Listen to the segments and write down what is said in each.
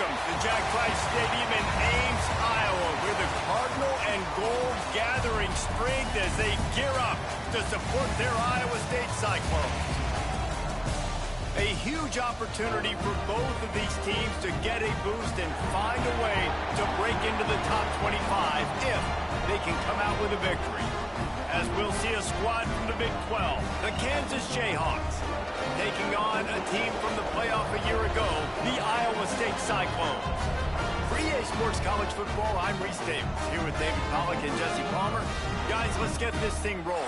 Welcome to Jack Trice Stadium in Ames, Iowa, where the Cardinal and Gold gathering strength as they gear up to support their Iowa State Cyclones. A huge opportunity for both of these teams to get a boost and find a way to break into the top 25 if they can come out with a victory. As we'll see a squad from the Big 12, the Kansas Jayhawks, taking on a team from the playoff a year ago, the Iowa State Cyclones. For EA Sports College Football, I'm Reese Davis, here with David Pollack and Jesse Palmer. Guys, let's get this thing rolling.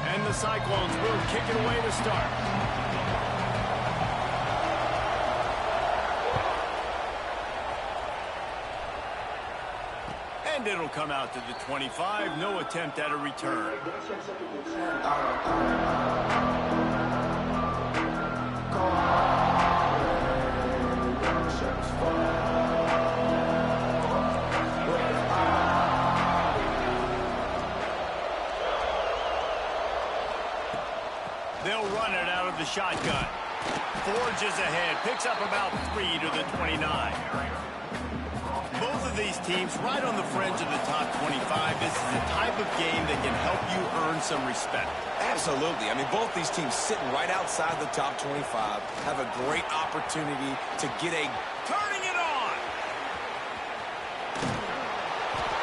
And the Cyclones will kick it away to start. And it'll come out to the 25. No attempt at a return. They'll run it out of the shotgun. Forges ahead. Picks up about 3 to the 29. Both of these teams right on the fringe of the top 25. This is the type of game that can help you earn some respect. Absolutely. I mean, both these teams sitting right outside the top 25 have a great opportunity to get a... Turning it on!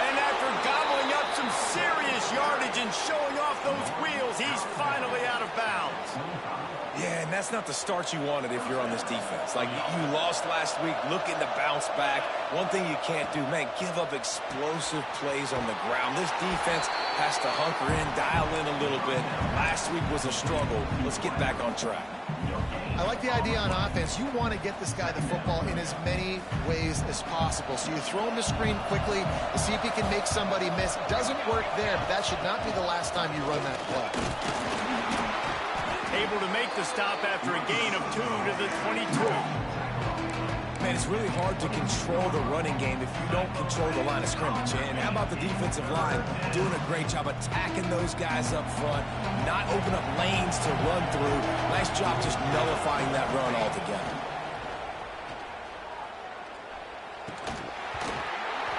And after gobbling up some serious yardage and showing off those wheels, he's finally out of bounds. Yeah, and that's not the start you wanted if you're on this defense. Like, you lost last week, looking to bounce back. One thing you can't do, man, give up explosive plays on the ground. This defense has to hunker in, dial in a little bit. Last week was a struggle. Let's get back on track. I like the idea on offense. You want to get this guy the football in as many ways as possible. So you throw him the screen quickly to see if he can make somebody miss. Doesn't work there, but that should not be the last time you run that play. Able to make the stop after a gain of 2 to the 22. Man, it's really hard to control the running game if you don't control the line of scrimmage. And how about the defensive line doing a great job attacking those guys up front, not open up lanes to run through. Nice job just nullifying that run altogether.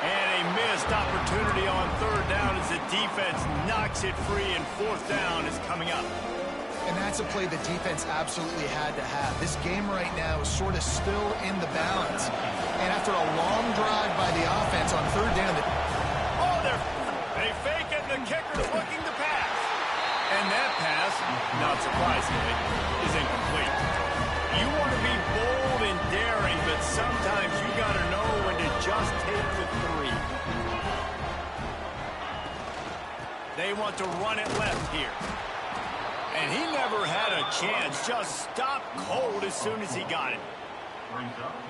And a missed opportunity on third down as the defense knocks it free, and fourth down is coming up. And that's a play the defense absolutely had to have. This game right now is sort of still in the balance. And after a long drive by the offense on third down... They fake it, and the kicker's looking to pass. And that pass, not surprisingly, is incomplete. You want to be bold and daring, but sometimes you got to know when to just take the 3. They want to run it left here. And he never had a chance, just stopped cold as soon as he got it.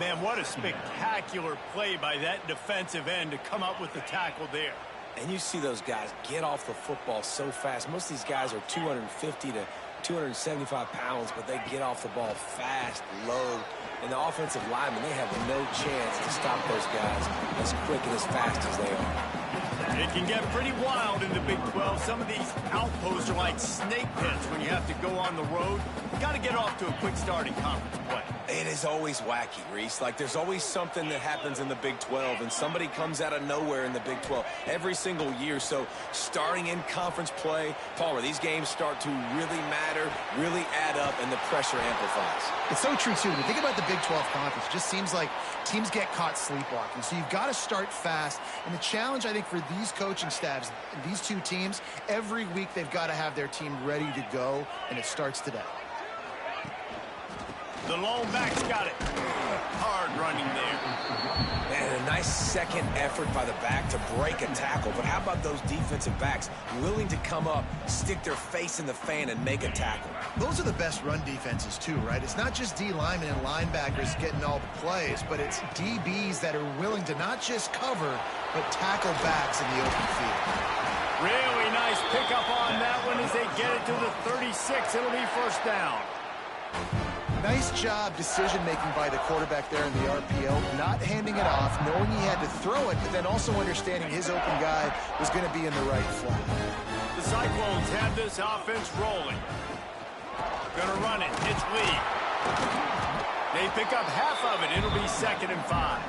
Man, what a spectacular play by that defensive end to come up with the tackle there. And you see those guys get off the football so fast. Most of these guys are 250 to 275 pounds, but they get off the ball fast, low. And the offensive linemen, they have no chance to stop those guys as quick and as fast as they are. It can get pretty wild in the Big 12. Some of these outposts are like snake pits when you have to go on the road. You got to get off to a quick start in conference play. It is always wacky, Reese. Like, there's always something that happens in the Big 12, and somebody comes out of nowhere in the Big 12 every single year. So starting in conference play, Palmer, these games start to really matter, really add up, and the pressure amplifies. It's so true, too. When you think about the Big 12 conference, it just seems like teams get caught sleepwalking. So you've got to start fast. And the challenge, I think, for these coaching staffs, these two teams, every week they've got to have their team ready to go, and it starts today. The lone back's got it. Hard running there. And a nice second effort by the back to break a tackle. But how about those defensive backs willing to come up, stick their face in the fan, and make a tackle? Those are the best run defenses, too, right? It's not just D linemen and linebackers getting all the plays, but it's DBs that are willing to not just cover, but tackle backs in the open field. Really nice pickup on that one as they get it to the 36. It'll be first down. Nice job decision-making by the quarterback there in the RPO, not handing it off, knowing he had to throw it, but then also understanding his open guy was going to be in the right flat. The Cyclones have this offense rolling. Gonna run it. It's Lee. They pick up half of it. It'll be 2nd and 5.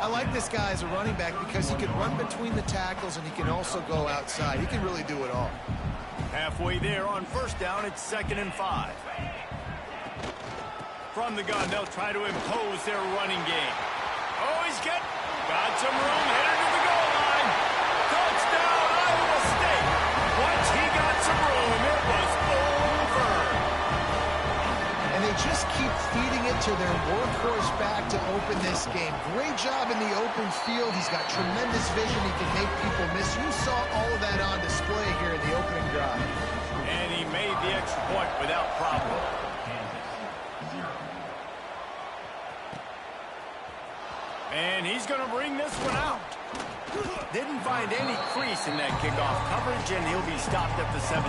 I like this guy as a running back because he can run between the tackles and he can also go outside. He can really do it all. Halfway there on 1st down, it's 2nd and 5. From the gun, they'll try to impose their running game. Oh, got some room, headed to the goal line. Touchdown, Iowa State. Once he got some room, it was over. And they just keep feeding it to their workhorse back to open this game. Great job in the open field. He's got tremendous vision. He can make people miss. You saw all of that on display here in the opening drive. And he made the extra point without problem. And he's going to bring this one out. Didn't find any crease in that kickoff coverage, and he'll be stopped at the 17.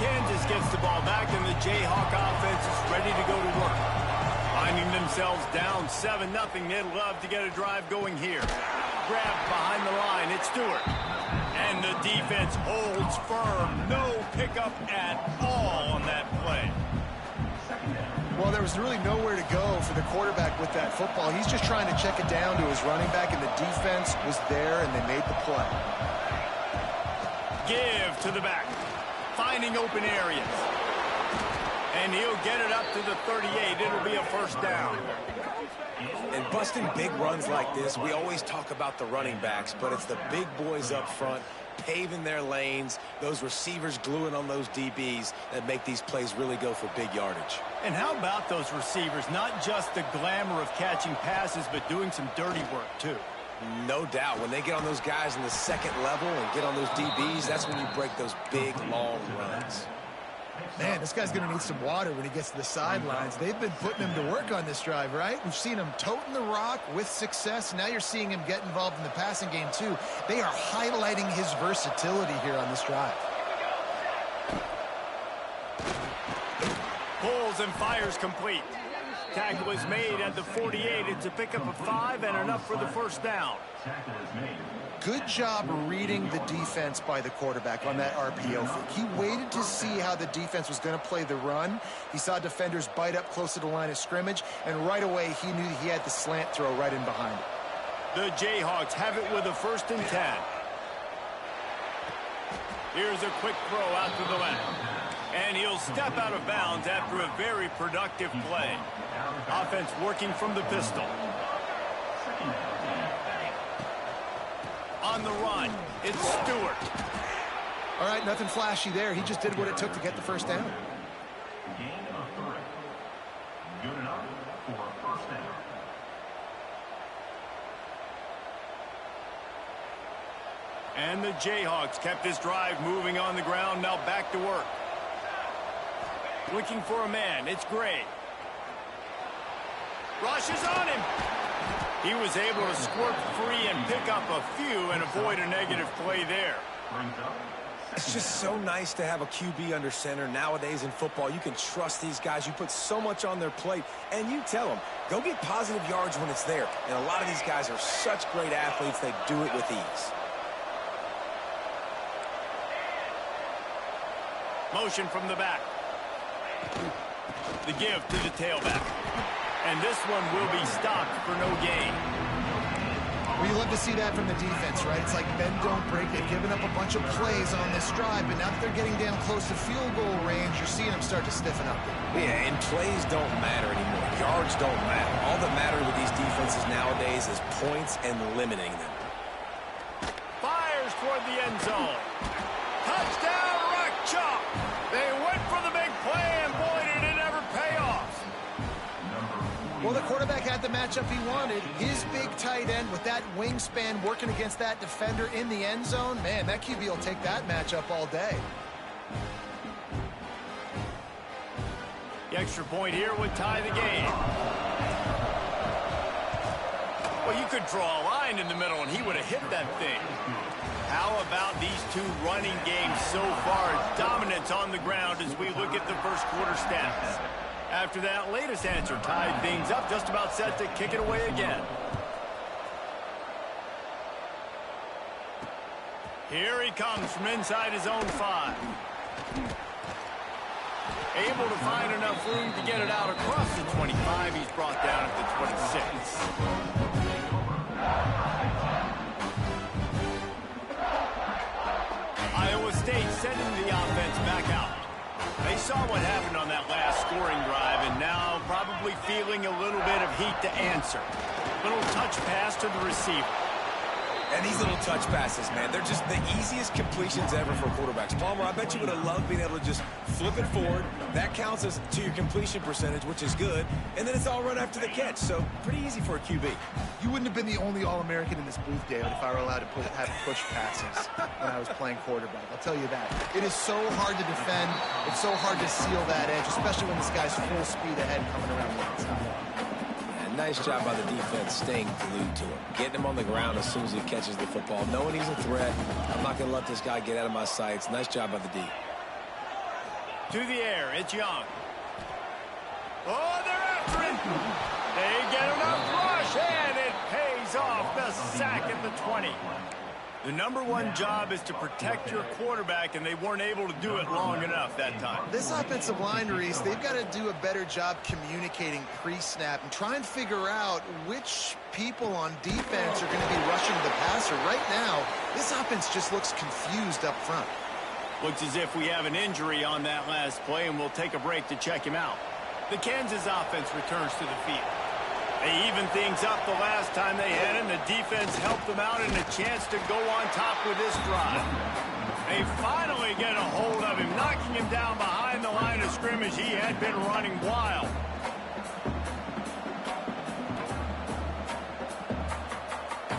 Kansas gets the ball back, and the Jayhawk offense is ready to go to work. Finding themselves down 7-0, they'd love to get a drive going here. Grabbed behind the line, it's Stewart. And the defense holds firm. No pickup at all on that play. Well, there was really nowhere to go for the quarterback with that football. He's just trying to check it down to his running back, and the defense was there, and they made the play. Give to the back. Finding open areas. And he'll get it up to the 38. It'll be a 1st down. And busting big runs like this, we always talk about the running backs, but it's the big boys up front paving their lanes, those receivers gluing on those DBs that make these plays really go for big yardage. And how about those receivers? Not just the glamour of catching passes, but doing some dirty work, too. No doubt. When they get on those guys in the 2nd level and get on those DBs, that's when you break those big, long runs. Man, this guy's going to need some water when he gets to the sidelines. They've been putting him to work on this drive, right? We've seen him toting the rock with success. Now you're seeing him get involved in the passing game, too. They are highlighting his versatility here on this drive. Pulls and fires complete. Tackle is made at the 48. It's a pickup of 5 and enough for the 1st down. Good job reading the defense by the quarterback on that RPO fake. He waited to see how the defense was going to play the run. He saw defenders bite up close to the line of scrimmage, and right away he knew he had the slant throw right in behind it. The Jayhawks have it with a 1st and 10. Here's a quick throw out to the left. And he'll step out of bounds after a very productive play. Offense working from the pistol. On the run, it's Stewart. All right, nothing flashy there. He just did what it took to get the 1st down. Good enough for a 1st down. And the Jayhawks kept this drive moving on the ground. Now back to work. Looking for a man. It's Gray. Rushes on him. He was able to squirt free and pick up a few and avoid a negative play there. It's just so nice to have a QB under center. Nowadays in football, you can trust these guys. You put so much on their plate, and you tell them, go get positive yards when it's there. And a lot of these guys are such great athletes, they do it with ease. Motion from the back. The give to the tailback. And this one will be stopped for no gain. Well, you love to see that from the defense, right? It's like bend, don't break. They've given up a bunch of plays on this drive, but now that they're getting down close to field goal range, you're seeing them start to stiffen up. Yeah, and plays don't matter anymore. Yards don't matter. All that matters with these defenses nowadays is points and limiting them. Fires toward the end zone. Touchdown, Rock Chalk. They went for the big play, and boy, did it ever pay off. Well, the quarterback had the matchup he wanted. His big tight end with that wingspan working against that defender in the end zone. Man, that QB will take that matchup all day. The extra point here would tie the game. Well, you could draw a line in the middle, and he would have hit that thing. How about these two running games so far? Dominance on the ground as we look at the first quarter stats. After that latest answer tied things up, just about set to kick it away again. Here he comes from inside his own 5. Able to find enough room to get it out across the 25. He's brought down at the 26. Iowa State sending the offense back out. They saw what happened on that last scoring drive, and now probably feeling a little bit of heat to answer. Little touch pass to the receiver. And these little touch passes, man, they're just the easiest completions ever for quarterbacks. Palmer, I bet you would have loved being able to just flip it forward. That counts as to your completion percentage, which is good. And then it's all run after the catch, so pretty easy for a QB. You wouldn't have been the only All-American in this booth, David, if I were allowed to have push passes when I was playing quarterback. I'll tell you that. It is so hard to defend. It's so hard to seal that edge, especially when this guy's full speed ahead coming around the outside. Nice job by the defense staying glued to him. Getting him on the ground as soon as he catches the football. Knowing he's a threat. I'm not going to let this guy get out of my sights. Nice job by the D. To the air, it's Young. Oh, they're after him. They get enough rush, and it pays off. The sack at the 20. The #1 job is to protect your quarterback, and they weren't able to do it long enough that time. This offensive line, Reese, they've got to do a better job communicating pre-snap and try and figure out which people on defense are going to be rushing the passer. Right now, this offense just looks confused up front. Looks as if we have an injury on that last play, and we'll take a break to check him out. The Kansas offense returns to the field. They evened things up the last time they had him. The defense helped them out and a chance to go on top with this drive. They finally get a hold of him, knocking him down behind the line of scrimmage. He had been running wild.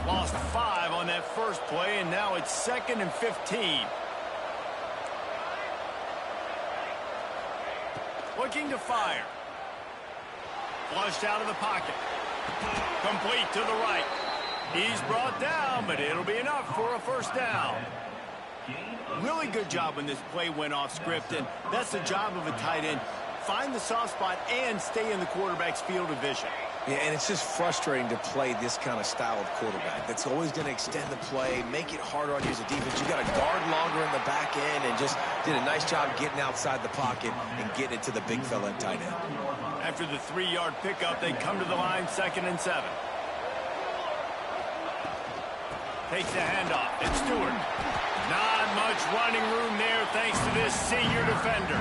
Lost 5 on that first play, and now it's 2nd and 15. Looking to fire. Flushed out of the pocket. Complete to the right. He's brought down, but it'll be enough for a first down. Really good job when this play went off script, and that's the job of a tight end. Find the soft spot and stay in the quarterback's field of vision. Yeah, and it's just frustrating to play this kind of style of quarterback. That's always going to extend the play, make it harder on you as a defense. You got to guard longer in the back end, and just did a nice job getting outside the pocket and getting it to the big fella at tight end. After the 3-yard pickup, they come to the line, 2nd and 7. Takes the handoff. It's Stewart. Not much running room there thanks to this senior defender.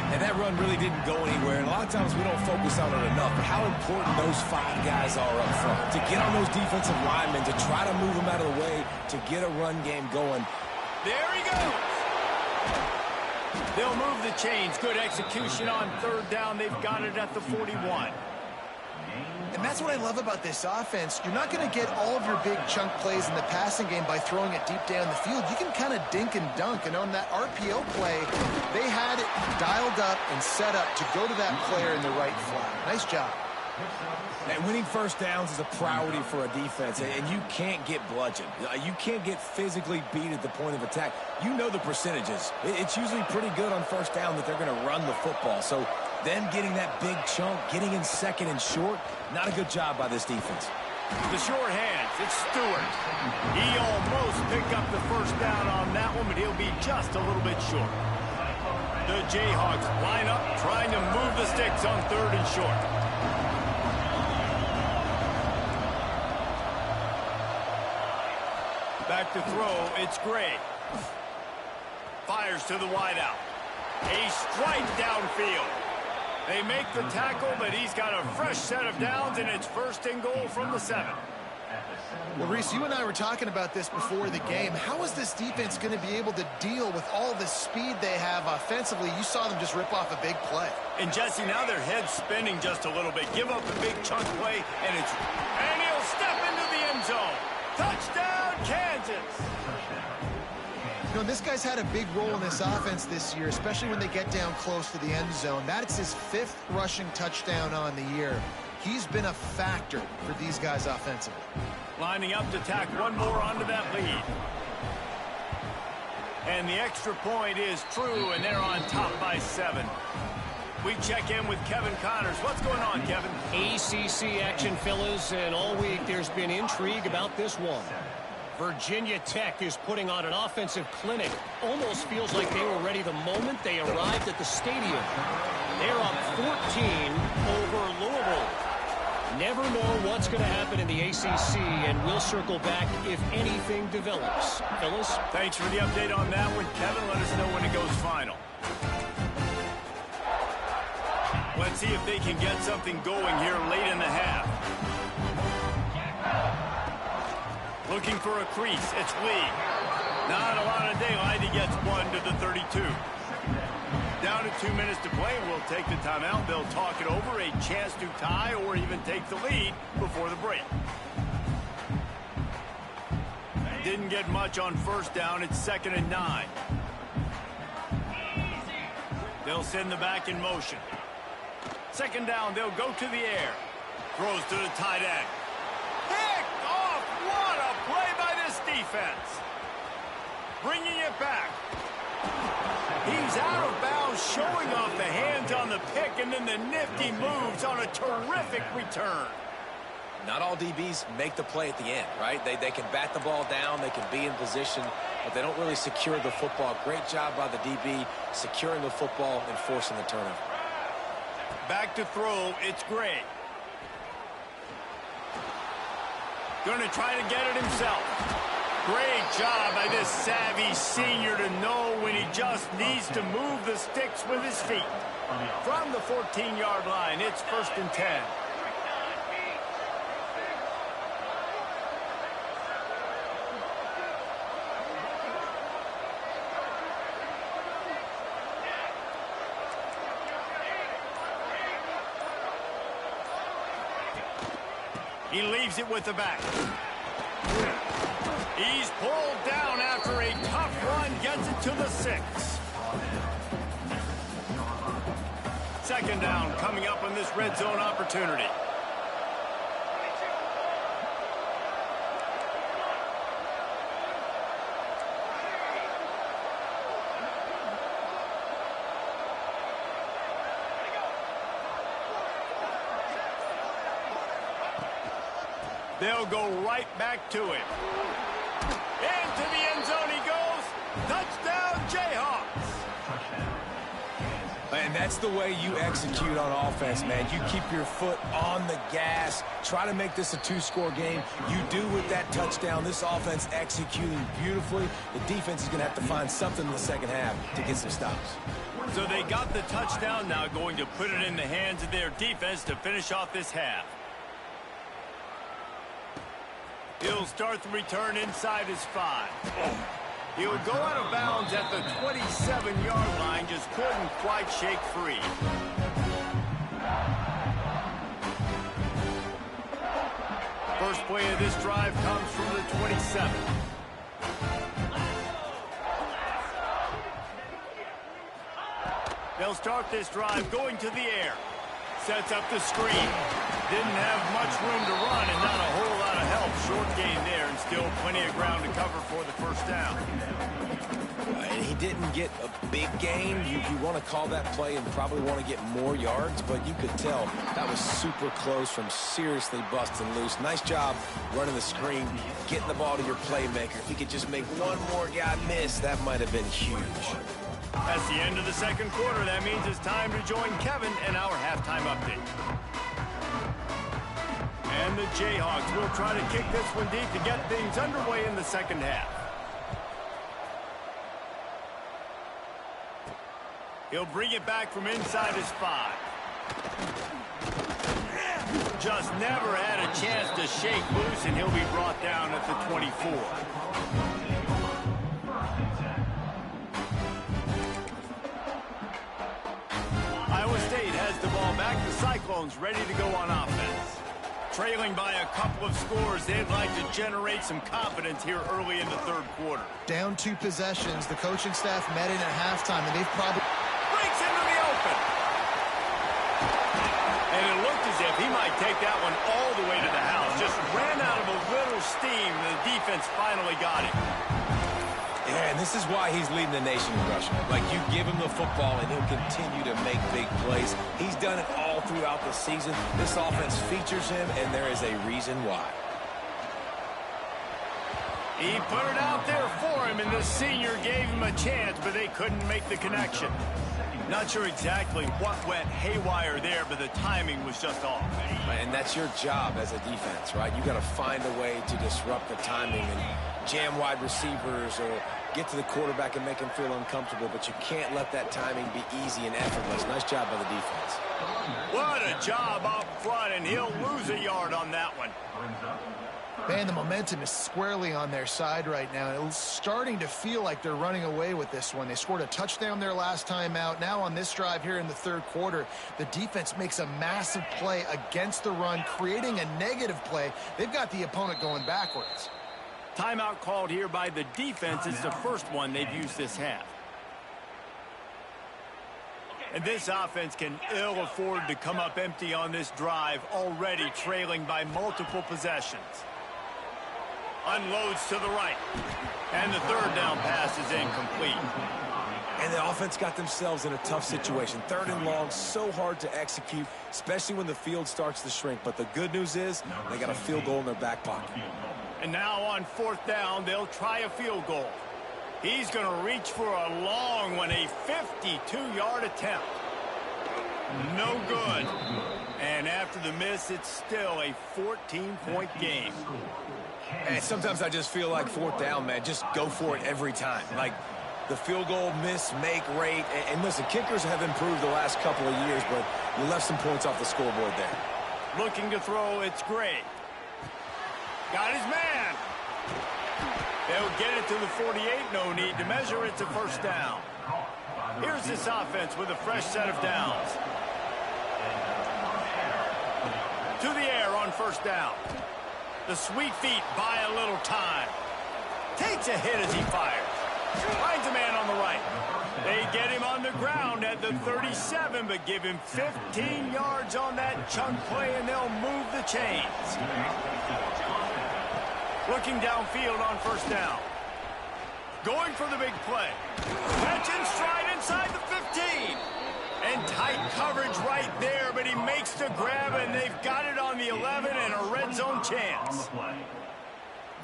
And that run really didn't go anywhere. And a lot of times we don't focus on it enough. But how important those 5 guys are up front. To get on those defensive linemen, to try to move them out of the way, to get a run game going. There he goes. They'll move the chains. Good execution on 3rd down. They've got it at the 41. And that's what I love about this offense. You're not going to get all of your big chunk plays in the passing game by throwing it deep down the field. You can kind of dink and dunk. And on that RPO play, they had it dialed up and set up to go to that player in the right flat. Nice job. And winning first downs is a priority for a defense, and you can't get bludgeoned. You can't get physically beat at the point of attack. You know the percentages. It's usually pretty good on first down that they're going to run the football. So then getting that big chunk, getting in 2nd and short, not a good job by this defense. The short hands, it's Stewart. He almost picked up the first down on that one, but he'll be just a little bit short. The Jayhawks line up, trying to move the sticks on 3rd and short. Back to throw, it's Gray. Fires to the wideout. A strike downfield. They make the tackle, but he's got a fresh set of downs, and it's 1st and goal from the 7. Well, Reese, you and I were talking about this before the game. How is this defense going to be able to deal with all the speed they have offensively? You saw them just rip off a big play. And, Jesse, now their head's spinning just a little bit. Give up a big chunk play, and he'll step into the end zone. Touchdown, Kansas! You know, this guy's had a big role in this offense this year, especially when they get down close to the end zone. That's his 5th rushing touchdown on the year. He's been a factor for these guys offensively. Lining up to tack one more onto that lead. And the extra point is true, and they're on top by 7. We check in with Kevin Connors. What's going on, Kevin? ACC action, fellas, and all week there's been intrigue about this one. Virginia Tech is putting on an offensive clinic. Almost feels like they were ready the moment they arrived at the stadium. They're up 14 over Louisville. Never know what's going to happen in the ACC, and we'll circle back if anything develops. Fellas? Thanks for the update on that one, Kevin. Let us know when it goes final. Let's see if they can get something going here late in the half. Looking for a crease. It's Lee. Not a lot of daylight. He gets 1 to the 32. Down to 2 minutes to play. We'll take the timeout. They'll talk it over. A chance to tie or even take the lead before the break. Didn't get much on first down. It's 2nd and 9. They'll send the back in motion. 2nd down. They'll go to the air. Throws to the tight end. Picked off. What a play by this defense. Bringing it back. He's out of bounds, showing off the hands on the pick, and then the nifty moves on a terrific return. Not all DBs make the play at the end, right? They can bat the ball down, they can be in position, but they don't really secure the football. Great job by the DB securing the football and forcing the turnover. Back to throw, it's Gray. Going to try to get it himself. Great job by this savvy senior to know when he just needs to move the sticks with his feet. From the 14-yard line, it's 1st and 10. He leaves it with the back. He's pulled down after a tough run, gets it to the 6. 2nd down coming up on this red zone opportunity. They'll go right back to him. Into the end zone he goes. Touchdown, Jayhawks. And that's the way you execute on offense, man. You keep your foot on the gas. Try to make this a 2-score game. You do with that touchdown. This offense executing beautifully. The defense is going to have to find something in the second half to get some stops. So they got the touchdown, now going to put it in the hands of their defense to finish off this half. He'll start the return inside his 5. He'll go out of bounds at the 27-yard line, just couldn't quite shake free. First play of this drive comes from the 27. They'll start this drive going to the air. Sets up the screen. Didn't have much room to run and not a whole lot of help. Short gain there and still plenty of ground to cover for the first down. And he didn't get a big gain. You want to call that play and probably want to get more yards, but you could tell that was super close from seriously busting loose. Nice job running the screen, getting the ball to your playmaker. If he could just make one more guy miss, that might have been huge. That's the end of the second quarter. That means it's time to join Kevin and our halftime update. And the Jayhawks will try to kick this one deep to get things underway in the second half. He'll bring it back from inside his 5. Just never had a chance to shake loose, and he'll be brought down at the 24. Iowa State has the ball back. The Cyclones ready to go on offense. Trailing by a couple of scores, they'd like to generate some confidence here early in the third quarter. Down 2 possessions. The coaching staff met in at halftime, and they've probably... Breaks into the open. And it looked as if he might take that one all the way to the house. Just ran out of a little steam, and the defense finally got it. Yeah, and this is why he's leading the nation in rushing. Like, you give him the football, and he'll continue to make big plays. He's done it all throughout the season. This offense features him, and there is a reason why. He put it out there for him, and the senior gave him a chance, but they couldn't make the connection. Not sure exactly what went haywire there, but the timing was just off. And that's your job as a defense, right? You got to find a way to disrupt the timing and jam wide receivers or get to the quarterback and make him feel uncomfortable, but you can't let that timing be easy and effortless. Nice job by the defense. What a job up front, and he'll lose a yard on that one. Man, the momentum is squarely on their side right now. It's starting to feel like they're running away with this one. They scored a touchdown their last time out. Now on this drive here in the third quarter, the defense makes a massive play against the run, creating a negative play. They've got the opponent going backwards. Timeout called here by the defense. It's the first one they've used this half. And this offense can ill afford to come up empty on this drive, already trailing by multiple possessions. Unloads to the right. And the third down pass is incomplete. And the offense got themselves in a tough situation. Third and long, so hard to execute, especially when the field starts to shrink. But the good news is they got a field goal in their back pocket. And now on fourth down, they'll try a field goal. He's going to reach for a long one, a 52-yard attempt. No good. And after the miss, it's still a 14-point game. And sometimes I just feel like fourth down, man, just go for it every time. Like the field goal miss, make rate. And listen, kickers have improved the last couple of years, but you left some points off the scoreboard there. Looking to throw, it's great. Got his man. They'll get it to the 48, no need to measure. It's a first down. Here's this offense with a fresh set of downs. To the air on first down. The sweet feet buy a little time. Takes a hit as he fires. Finds a man on the right. They get him on the ground at the 37, but give him 15 yards on that chunk play, and they'll move the chains. Looking downfield on first down. Going for the big play. Catch and stride inside the 15. And tight coverage right there, but he makes the grab, and they've got it on the 11 and a red zone chance.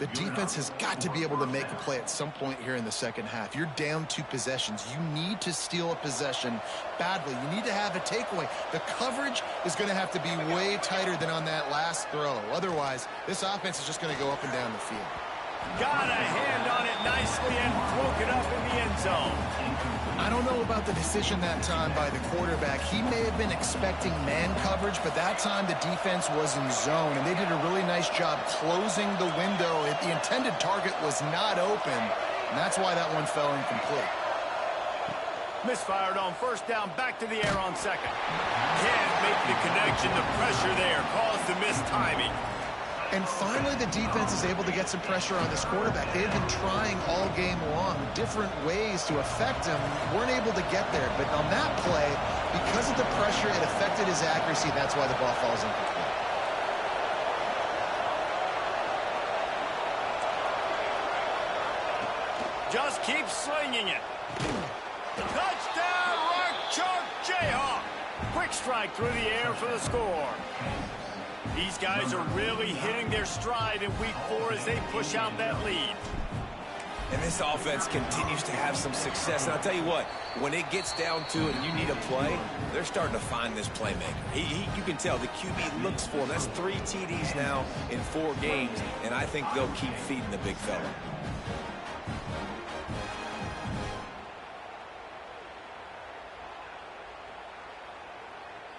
The defense has got to be able to make a play at some point here in the second half. You're down 2 possessions. You need to steal a possession badly. You need to have a takeaway. The coverage is going to have to be way tighter than on that last throw. Otherwise, this offense is just going to go up and down the field. Got a hand on it nicely and broke it up in the end zone. I don't know about the decision that time by the quarterback. He may have been expecting man coverage, but that time the defense was in zone, and they did a really nice job closing the window. The intended target was not open, and that's why that one fell incomplete. Misfired on first down, back to the air on second. Can't make the connection. The pressure there caused the missed timing. And finally, the defense is able to get some pressure on this quarterback. They have been trying all game long different ways to affect him. Weren't able to get there. But on that play, because of the pressure, it affected his accuracy. That's why the ball falls incomplete. Just keep slinging it. Touchdown, Rock Chalk Jayhawk. Quick strike through the air for the score. These guys are really hitting their stride in week 4 as they push out that lead. And this offense continues to have some success. And I'll tell you what, when it gets down to it and you need a play, they're starting to find this playmaker. You can tell the QB looks for him. That's 3 TDs now in 4 games, and I think they'll keep feeding the big fella.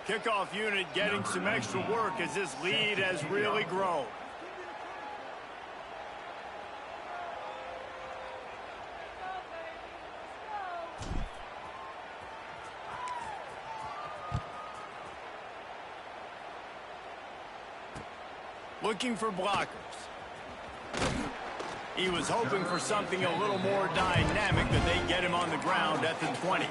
Kickoff unit getting some extra work as this lead has really grown. Looking for blockers. He was hoping for something a little more dynamic, but they get him on the ground at the 20.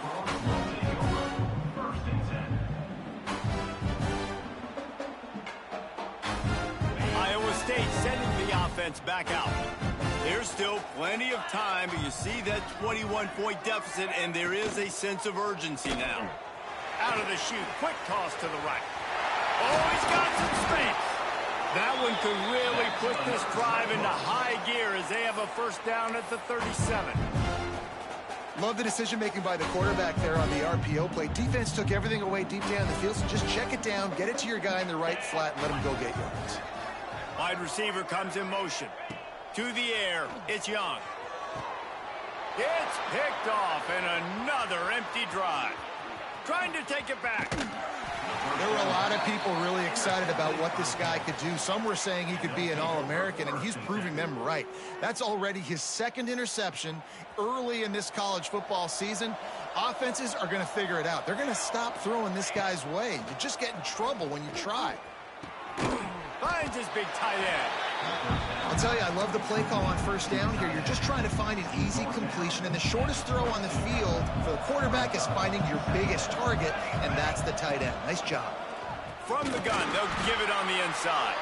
Iowa State sending the offense back out. There's still plenty of time, but you see that 21-point deficit, and there is a sense of urgency now. Out of the chute, quick toss to the right. Oh, he's got some space. That one could really put this drive into high gear as they have a first down at the 37. Love the decision-making by the quarterback there on the RPO play. Defense took everything away deep down the field, so just check it down, get it to your guy in the right flat, and let him go get yards. Wide receiver comes in motion. To the air, it's Young. It's picked off, and another empty drive. Trying to take it back. There were a lot of people really excited about what this guy could do. Some were saying he could be an All-American, and he's proving them right. That's already his second interception early in this college football season. Offenses are going to figure it out. They're going to stop throwing this guy's way. You just get in trouble when you try. Finds his big tight end. I'll tell you, I love the play call on first down here. You're just trying to find an easy completion, and the shortest throw on the field for the quarterback is finding your biggest target, and that's the tight end. Nice job. From the gun, they'll give it on the inside.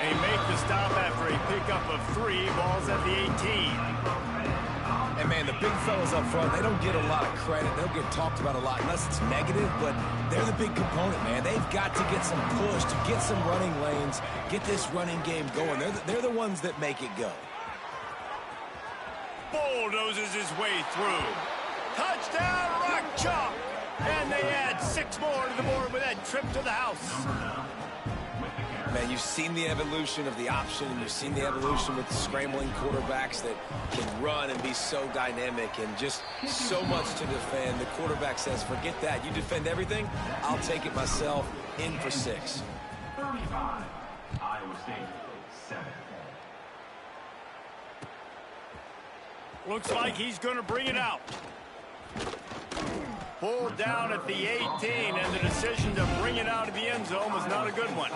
They make the stop after a pickup of 3 balls at the 18. And, man, the big fellas up front, they don't get a lot of credit. They'll get talked about a lot unless it's negative, but they're the big component, man. They've got to get some push, to get some running lanes, get this running game going. They're the ones that make it go. Bulldozes his way through. Touchdown, Rock Chalk! And they add 6 more to the board with that trip to the house. Man, you've seen the evolution of the option, and you've seen the evolution with the scrambling quarterbacks that can run and be so dynamic and just so much to defend. The quarterback says, forget that. You defend everything, I'll take it myself. In for 6. 35, Iowa State, 7. Looks like he's going to bring it out. Pulled down at the 18, and the decision to bring it out of the end zone was not a good one.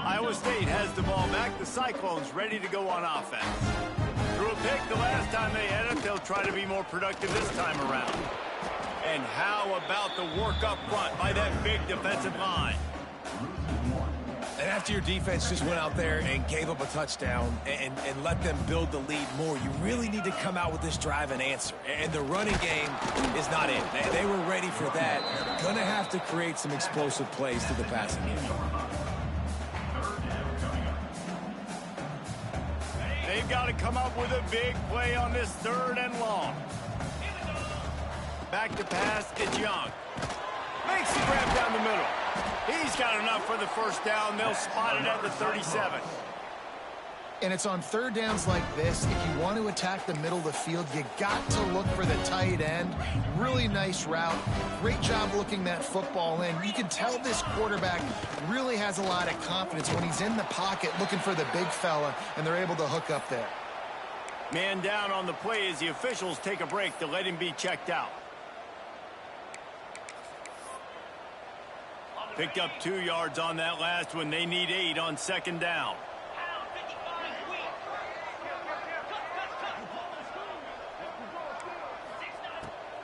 Iowa State has the ball back. The Cyclones ready to go on offense. Threw a pick the last time they had it. They'll try to be more productive this time around. And how about the work up front by that big defensive line? And after your defense just went out there and gave up a touchdown and let them build the lead more, you really need to come out with this drive and answer. And the running game is not in. They were ready for that. Going to have to create some explosive plays to the passing game. They've got to come up with a big play on this 3rd and long. Back to pass, it's Young. Makes the grab down the middle. He's got enough for the first down. They'll spot it at the 37. And it's on 3rd downs like this. If you want to attack the middle of the field, you got to look for the tight end. Really nice route. Great job looking that football in. You can tell this quarterback really has a lot of confidence when he's in the pocket looking for the big fella, and they're able to hook up there. Man down on the play as the officials take a break to let him be checked out. Picked up 2 yards on that last one. They need 8 on 2nd down.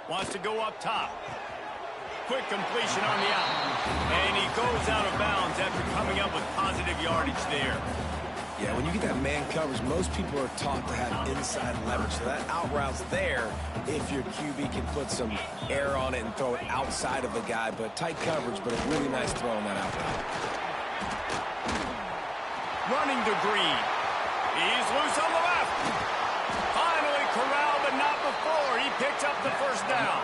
Wants to go up top. Quick completion on the out. And he goes out of bounds after coming up with positive yardage there. Yeah, when you get that man coverage, most people are taught to have inside leverage. So that out route's there if your QB can put some air on it and throw it outside of the guy. But tight coverage, but a really nice throw on that out route. Running to Green. He's loose on the left. Finally corralled, but not before. He picks up the first down.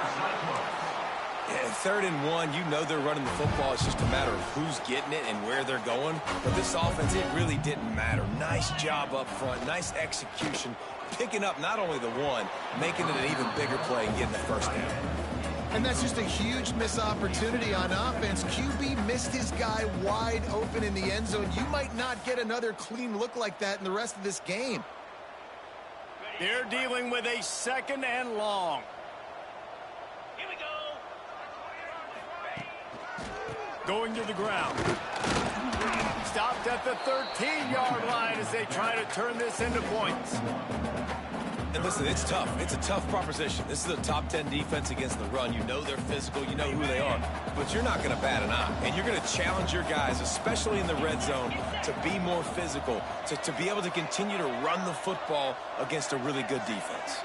Yeah, 3rd and 1, you know they're running the football. It's just a matter of who's getting it and where they're going. But this offense, it really didn't matter. Nice job up front, nice execution, picking up not only the one, making it an even bigger play and getting the first down. And that's just a huge missed opportunity on offense. QB missed his guy wide open in the end zone. You might not get another clean look like that in the rest of this game. They're dealing with a 2nd and long. Going to the ground. Stopped at the 13-yard line as they try to turn this into points. And listen, it's tough. It's a tough proposition. This is a top 10 defense against the run. You know they're physical. You know who they are. But you're not going to bat an eye. And you're going to challenge your guys, especially in the red zone, to be more physical, to be able to continue to run the football against a really good defense.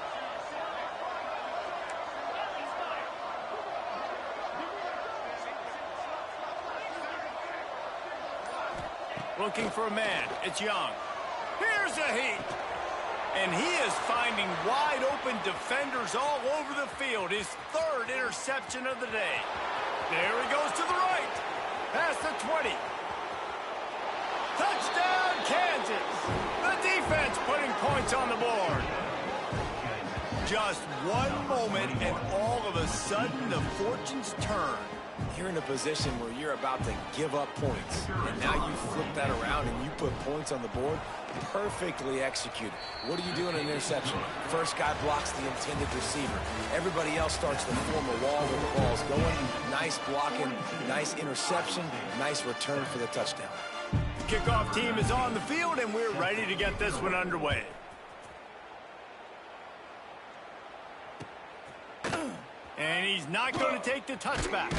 Looking for a man. It's Young. Here's a heat. And he is finding wide-open defenders all over the field. His third interception of the day. There he goes to the right. Past the 20. Touchdown, Kansas. The defense putting points on the board. Just one moment, and all of a sudden, the fortunes turn. You're in a position where you're about to give up points, and now you flip that around and you put points on the board. Perfectly executed. What do you do in an interception? First guy blocks the intended receiver. Everybody else starts to form a wall when the ball's going. Nice blocking, nice interception, nice return for the touchdown. The kickoff team is on the field, and we're ready to get this one underway. And he's not going to take the touchback.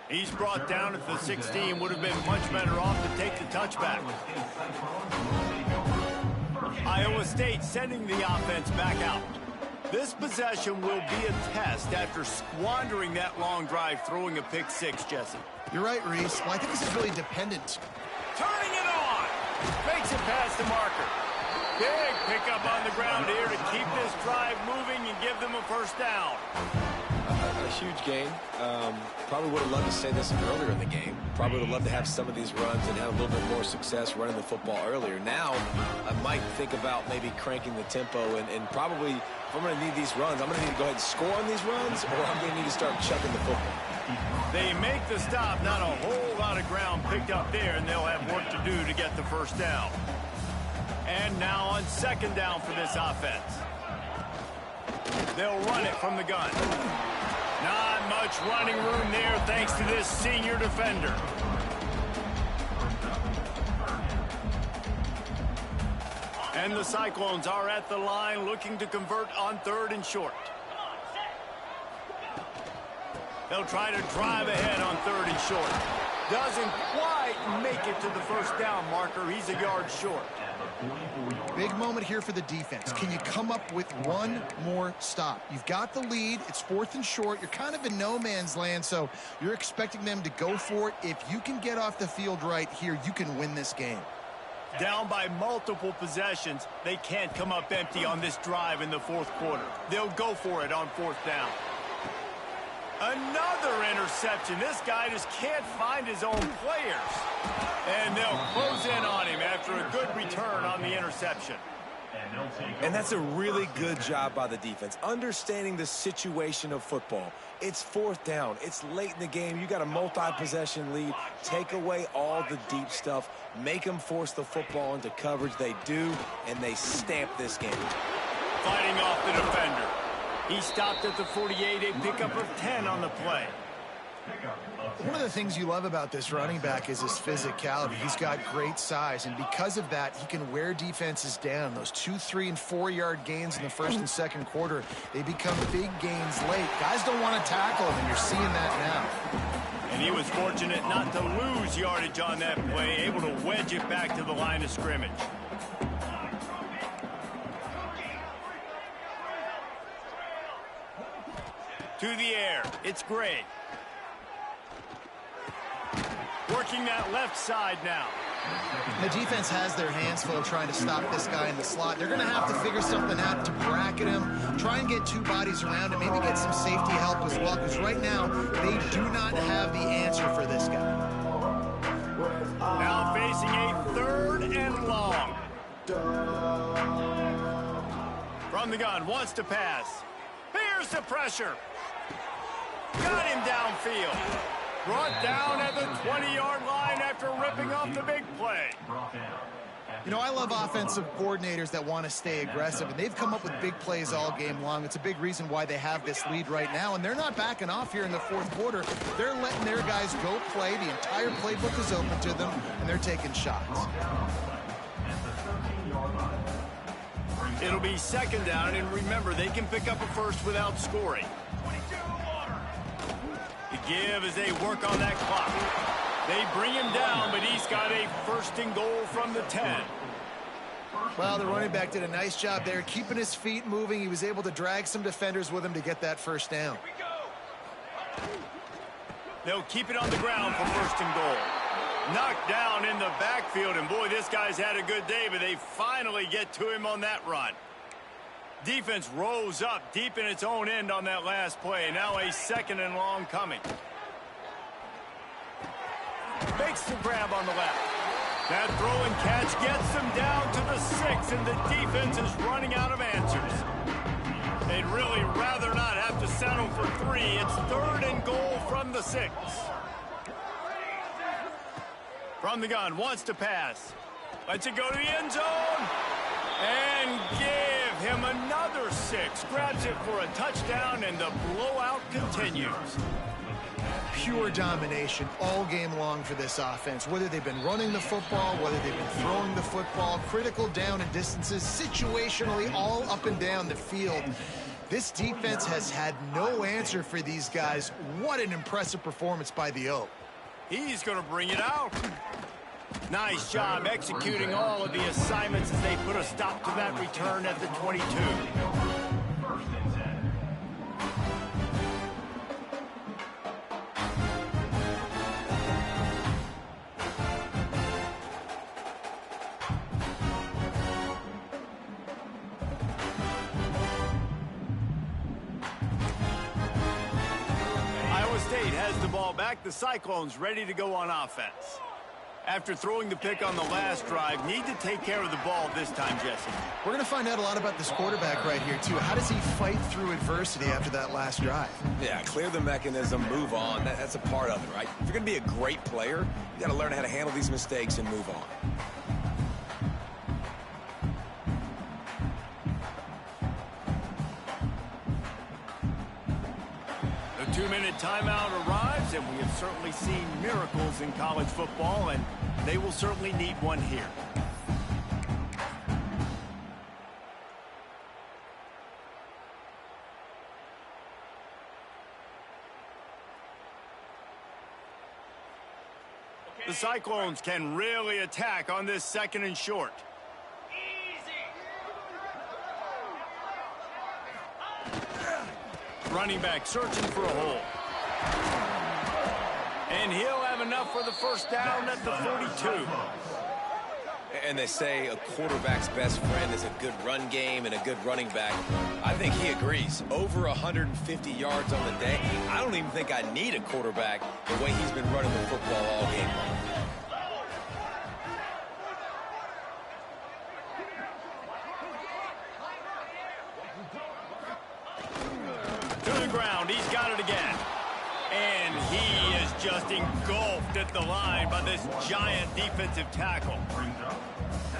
He's brought down at the 16. Would have been much better off to take the touchback. Iowa State sending the offense back out. This possession will be a test after squandering that long drive, throwing a pick six, Jesse. You're right, Reese. Well, I think this is really dependent. Turning it on. Makes it past the marker. Big pickup on the ground here to keep this drive moving and give them a first down. A huge gain. Probably would have loved to say this earlier in the game. Probably would have loved to have some of these runs and have a little bit more success running the football earlier. Now, I might think about maybe cranking the tempo and probably, if I'm going to need these runs, I'm going to need to go ahead and score on these runs, or I'm going to need to start chucking the football. They make the stop. Not a whole lot of ground picked up there, and they'll have work to do to get the first down. And now on second down for this offense. They'll run it from the gun. Not much running room there thanks to this senior defender. And the Cyclones are at the line looking to convert on third and short. They'll try to drive ahead on third and short. Doesn't quite make it to the first down marker. He's a yard short. Big moment here for the defense. Can you come up with one more stop? You've got the lead. It's fourth and short. You're kind of in no man's land, so you're expecting them to go for it. If you can get off the field right here, you can win this game. Down by multiple possessions, they can't come up empty on this drive in the fourth quarter. They'll go for it on fourth down. Another interception. This guy just can't find his own players. And they'll close in on him after a good return on the interception. And that's a really good job by the defense, understanding the situation of football. It's fourth down. It's late in the game. You got a multi-possession lead. Take away all the deep stuff. Make them force the football into coverage. They do, and they stamp this game. Fighting off the defender. He stopped at the 48, a pickup of 10 on the play. One of the things you love about this running back is his physicality. He's got great size, and because of that, he can wear defenses down. Those 2, 3, and 4-yard gains in the first and second quarter, they become big gains late. Guys don't want to tackle him, and you're seeing that now. And he was fortunate not to lose yardage on that play, able to wedge it back to the line of scrimmage. To the air, it's Gray. Working that left side now. The defense has their hands full trying to stop this guy in the slot. They're going to have to figure something out to bracket him, try and get two bodies around him, maybe get some safety help as well, because right now they do not have the answer for this guy. Now facing a third and long. From the gun, wants to pass. Here's the pressure. Got him downfield. Brought down at the 20-yard line after ripping off the big play. You know, I love offensive coordinators that want to stay aggressive, and they've come up with big plays all game long. It's a big reason why they have this lead right now, and they're not backing off here in the fourth quarter. They're letting their guys go play. The entire playbook is open to them, and they're taking shots. It'll be second down, and remember, they can pick up a first without scoring. The give as they work on that clock. They bring him down, but he's got a first and goal from the 10. Well, the running back did a nice job there, keeping his feet moving. He was able to drag some defenders with him to get that first down. They'll keep it on the ground for first and goal. Knocked down in the backfield, and boy, this guy's had a good day, but they finally get to him on that run. Defense rose up deep in its own end on that last play. Now a second and long coming. Makes the grab on the left. That throw and catch gets them down to the 6, and the defense is running out of answers. They'd really rather not have to settle for 3. It's third and goal from the 6. From the gun, wants to pass. Lets it go to the end zone. And give him another 6. Grabs it for a touchdown, and the blowout continues. Pure domination all game long for this offense. Whether they've been running the football, whether they've been throwing the football, critical down and distances, situationally all up and down the field. This defense has had no answer for these guys. What an impressive performance by the O. He's going to bring it out. Nice job executing all of the assignments as they put a stop to that return at the 22. Iowa State has the ball back. The Cyclones ready to go on offense. After throwing the pick on the last drive, need to take care of the ball this time, Jesse. We're going to find out a lot about this quarterback right here, too. How does he fight through adversity after that last drive? Yeah, clear the mechanism, move on. That's a part of it, right? If you're going to be a great player, you got to learn how to handle these mistakes and move on. The 2-minute timeout arrives, and we have certainly seen miracles in college football, and they will certainly need one here. The Cyclones can really attack on this second and short. Running back searching for a hole. And he'll have enough for the first down at the 42. And they say a quarterback's best friend is a good run game and a good running back. I think he agrees. Over 150 yards on the day. I don't even think I need a quarterback the way he's been running the football all game long. He's got it again. And he is just engulfed at the line by this giant defensive tackle.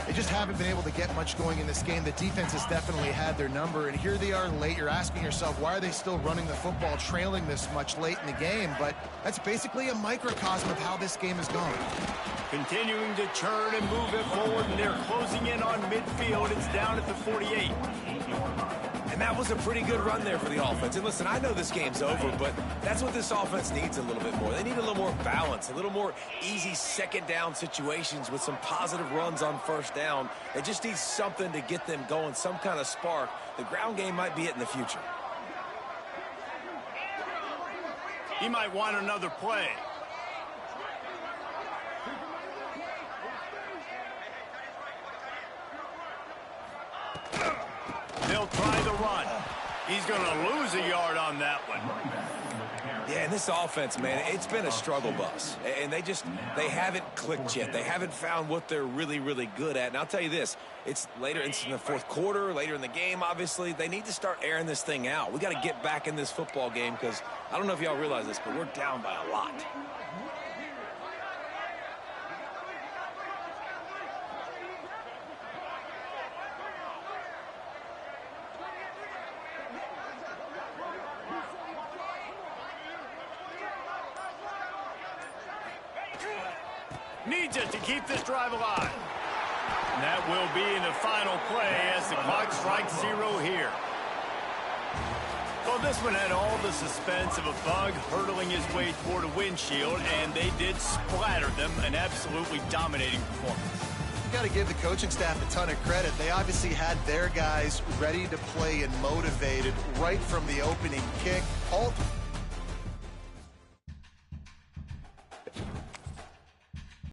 They just haven't been able to get much going in this game. The defense has definitely had their number, and here they are late. You're asking yourself, why are they still running the football, trailing this much late in the game? But that's basically a microcosm of how this game is going. Continuing to churn and move it forward, and they're closing in on midfield. It's down at the 48. And that was a pretty good run there for the offense. And listen, I know this game's over, but that's what this offense needs a little bit more. They need a little more balance, a little more easy second down situations with some positive runs on first down. They just need something to get them going, some kind of spark. The ground game might be it in the future. He might want another play. They'll try the run. He's going to lose a yard on that one. Yeah, and this offense, man, it's been a struggle bus. And they haven't clicked yet. They haven't found what they're really, really good at. And I'll tell you this, it's later in the fourth quarter, later in the game, obviously. They need to start airing this thing out. We got to get back in this football game because I don't know if y'all realize this, but we're down by a lot. Needs it to keep this drive alive. that will be in the final play as the clock strikes 0 here. Well, this one had all the suspense of a bug hurtling his way toward a windshield, and they did splatter them. An absolutely dominating performance. You got to give the coaching staff a ton of credit. They obviously had their guys ready to play and motivated right from the opening kick. All